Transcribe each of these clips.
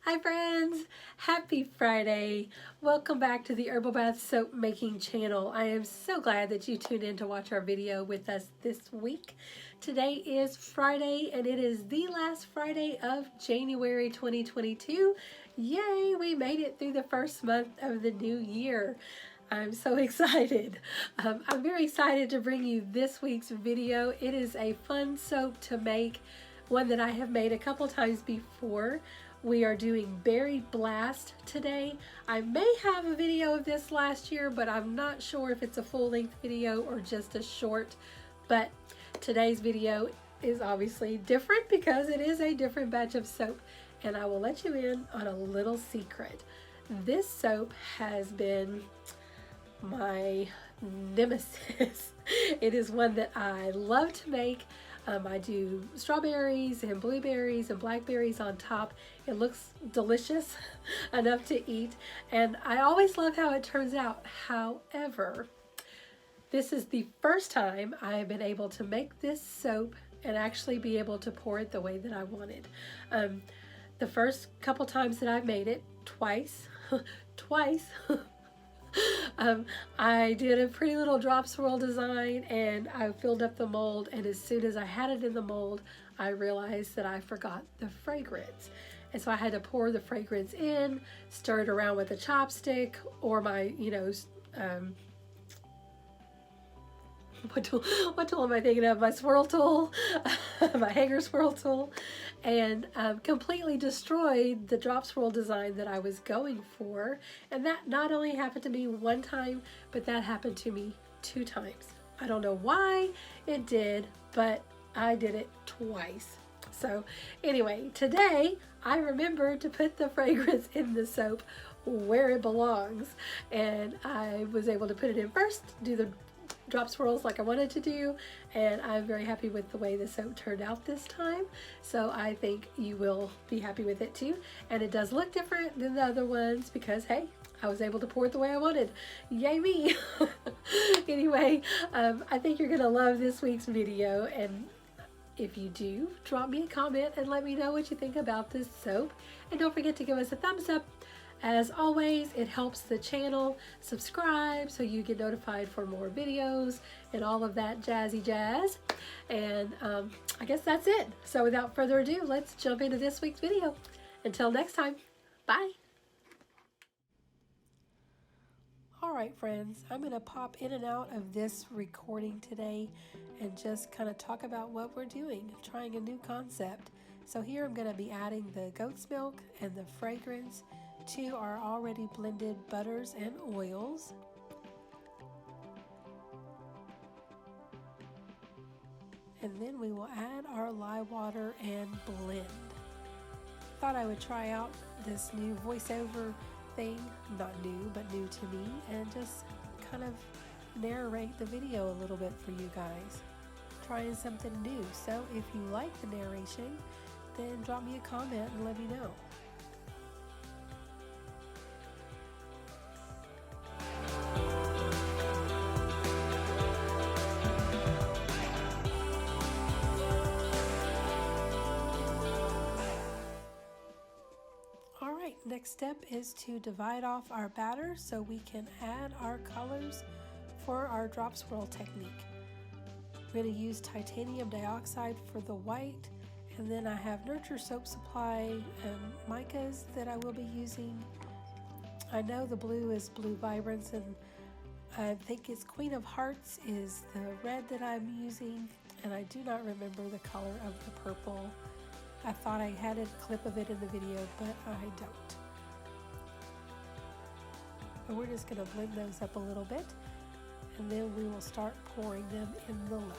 Hi friends, happy Friday. Welcome back to the Herbal Bath Soap Making channel. I am so glad that you tuned in to watch our video with us this week. Today is Friday and it is the last Friday of January 2022. Yay, we made it through the first month of the new year. I'm so excited. I'm very excited to bring you this week's video. It is a fun soap to make, one that I have made a couple times before. We are doing Berry Blast today. I may have a video of this last year, but I'm not sure if it's a full-length video or just a short. But today's video is obviously different because it is a different batch of soap. And I will let you in on a little secret. This soap has been my nemesis. It is one that I love to make. I do strawberries and blueberries and blackberries on top. It looks delicious enough to eat, and I always love how it turns out. However, this is the first time I have been able to make this soap and actually be able to pour it the way that I wanted. The first couple times that I've made it, twice, I did a pretty little drop swirl design and I filled up the mold, and as soon as I had it in the mold, I realized that I forgot the fragrance. And so I had to pour the fragrance in, stir it around with a chopstick or my, what tool am I thinking of? My swirl tool, my hanger swirl tool, and completely destroyed the drop swirl design that I was going for. And that not only happened to me one time, but that happened to me 2 times. I don't know why it did, but I did it twice. So anyway, today I remembered to put the fragrance in the soap where it belongs, and I was able to put it in first, do the drop swirls like I wanted to do, and I'm very happy with the way the soap turned out this time. So I think you will be happy with it too. And it does look different than the other ones because, hey, I was able to pour it the way I wanted. Yay me! Anyway, I think you're gonna love this week's video, and if you do, drop me a comment and let me know what you think about this soap. And don't forget to give us a thumbs up. As always, it helps the channel. Subscribe so you get notified for more videos and all of that jazzy jazz. And I guess that's it. So without further ado, let's jump into this week's video. Until next time, bye. All right, friends, I'm going to pop in and out of this recording today and just kind of talk about what we're doing, trying a new concept. So here I'm going to be adding the goat's milk and the fragrance to our already blended butters and oils. And then we will add our lye water and blend. Thought I would try out this new voiceover thing, not new, but new to me, and just kind of narrate the video a little bit for you guys. Trying something new. So if you like the narration, then drop me a comment and let me know. Next step is to divide off our batter so we can add our colors for our drop swirl technique. We're going to use titanium dioxide for the white, and then I have Nurture Soap Supply micas that I will be using. I know the blue is Blue Vibrance, and I think it's Queen of Hearts is the red that I'm using, and I do not remember the color of the purple. I thought I had a clip of it in the video, but I don't. And we're just going to blend those up a little bit, and then we will start pouring them in the loaf.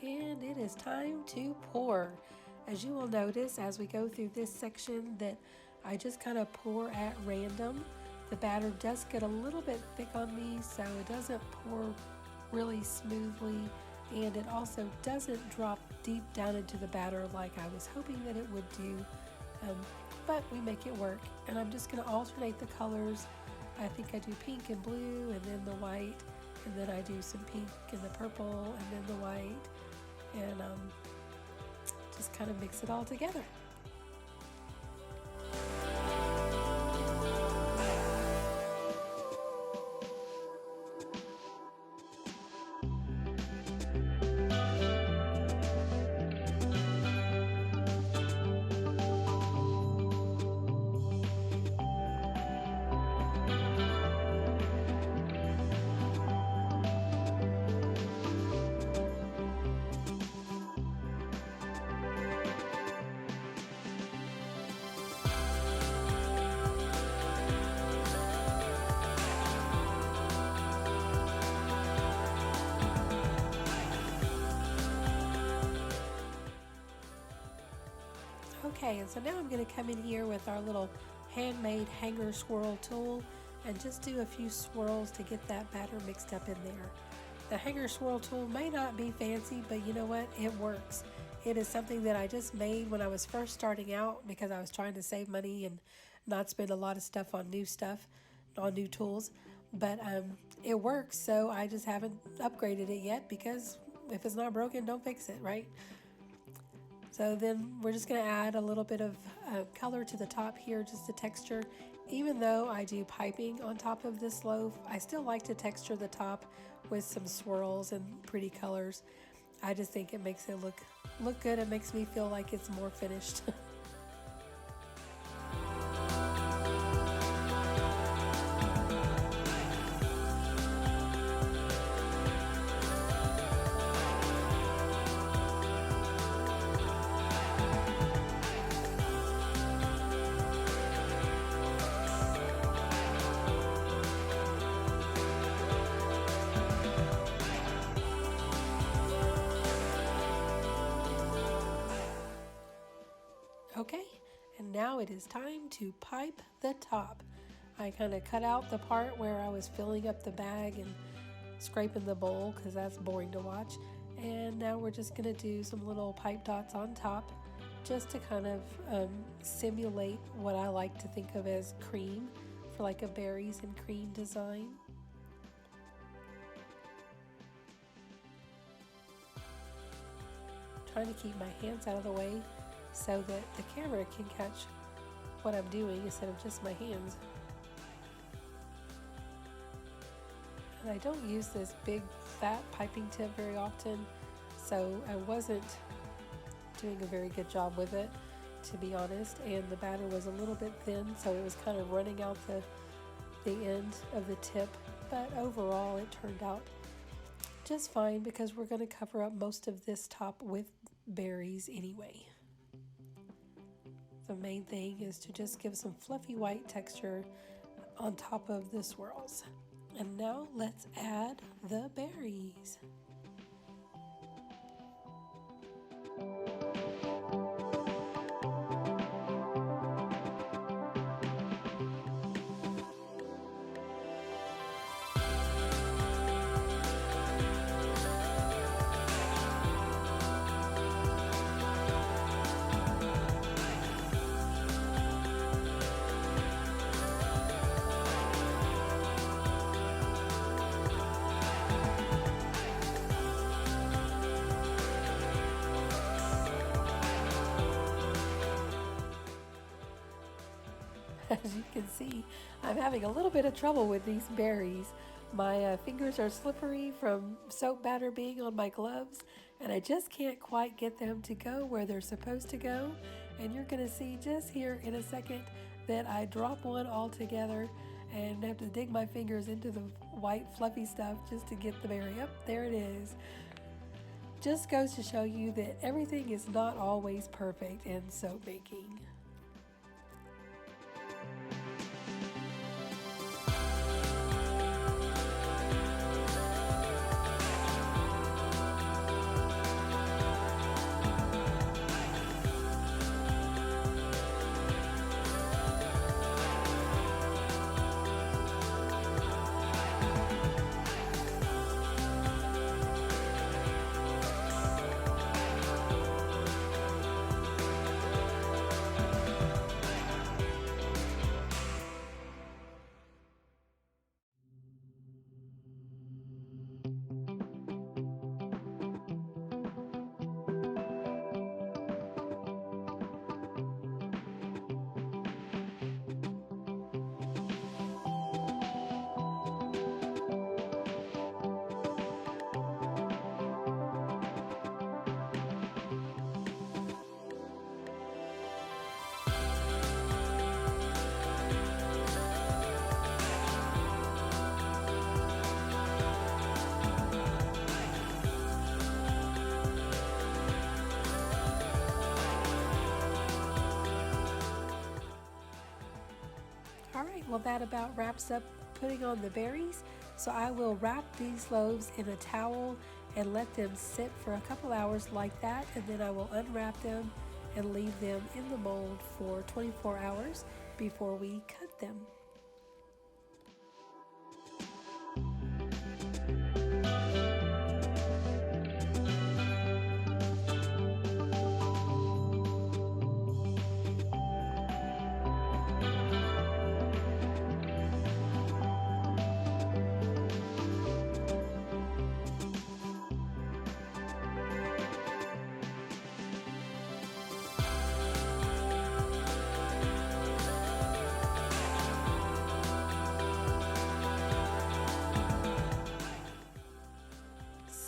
and it is time to pour. As you will notice as we go through this section that I just kind of pour at random. The batter does get a little bit thick on me, so it doesn't pour really smoothly, and it also doesn't drop deep down into the batter like I was hoping that it would do, but we make it work. And I'm just going to alternate the colors. I think I do pink and blue and then the white, and then I do some pink and the purple and then the white, and just kind of mix it all together. Okay, and so now I'm going to come in here with our little handmade hanger swirl tool and just do a few swirls to get that batter mixed up in there. The hanger swirl tool may not be fancy, but you know what? It works. It is something that I just made when I was first starting out because I was trying to save money and not spend a lot of stuff on new tools. But it works, so I just haven't upgraded it yet because if it's not broken, don't fix it, right? So then we're just going to add a little bit of color to the top here, just the texture. Even though I do piping on top of this loaf, I still like to texture the top with some swirls and pretty colors. I just think it makes it look good. It makes me feel like it's more finished. Okay, and now it is time to pipe the top. I kind of cut out the part where I was filling up the bag and scraping the bowl because that's boring to watch. And now we're just going to do some little pipe dots on top just to kind of simulate what I like to think of as cream for like a berries and cream design. Trying to keep my hands out of the way so that the camera can catch what I'm doing instead of just my hands. And I don't use this big fat piping tip very often, so I wasn't doing a very good job with it, to be honest, and the batter was a little bit thin, so it was kind of running out the end of the tip, but overall it turned out just fine because we're going to cover up most of this top with berries anyway. The main thing is to just give some fluffy white texture on top of the swirls. And now let's add the berries. As you can see, I'm having a little bit of trouble with these berries. My fingers are slippery from soap batter being on my gloves, and I just can't quite get them to go where they're supposed to go. And you're going to see just here in a second that I drop one altogether and have to dig my fingers into the white fluffy stuff just to get the berry. Up there it is. Just goes to show you that everything is not always perfect in soap making. well, that about wraps up putting on the berries. So I will wrap these loaves in a towel and let them sit for a couple hours like that, and then I will unwrap them and leave them in the mold for 24 hours before we cut them.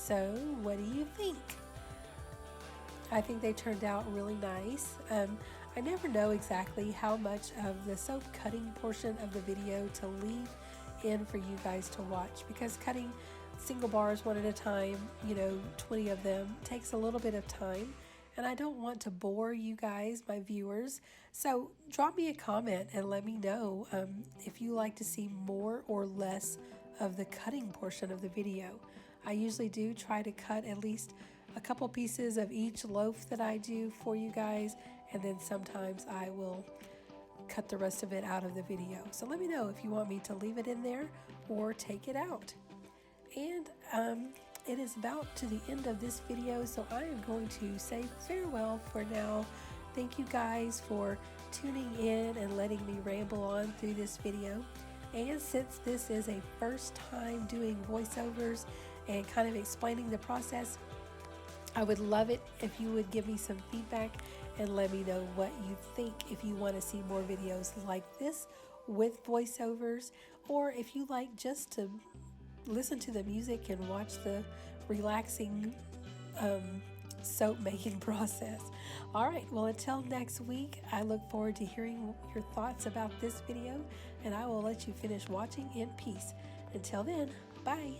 So, what do you think? I think they turned out really nice. I never know exactly how much of the soap cutting portion of the video to leave in for you guys to watch, because cutting single bars one at a time, 20 of them, takes a little bit of time, and I don't want to bore you guys, my viewers. So drop me a comment and let me know if you like to see more or less of the cutting portion of the video. I usually do try to cut at least a couple pieces of each loaf that I do for you guys, and then sometimes I will cut the rest of it out of the video. So let me know if you want me to leave it in there or take it out. And it is about to the end of this video, so I am going to say farewell for now. Thank you guys for tuning in and letting me ramble on through this video. And since this is a first time doing voiceovers and kind of explaining the process, I would love it if you would give me some feedback and let me know what you think, if you want to see more videos like this with voiceovers, or if you like just to listen to the music and watch the relaxing soap making process. All right, well, until next week, I look forward to hearing your thoughts about this video, and I will let you finish watching in peace. Until then, bye.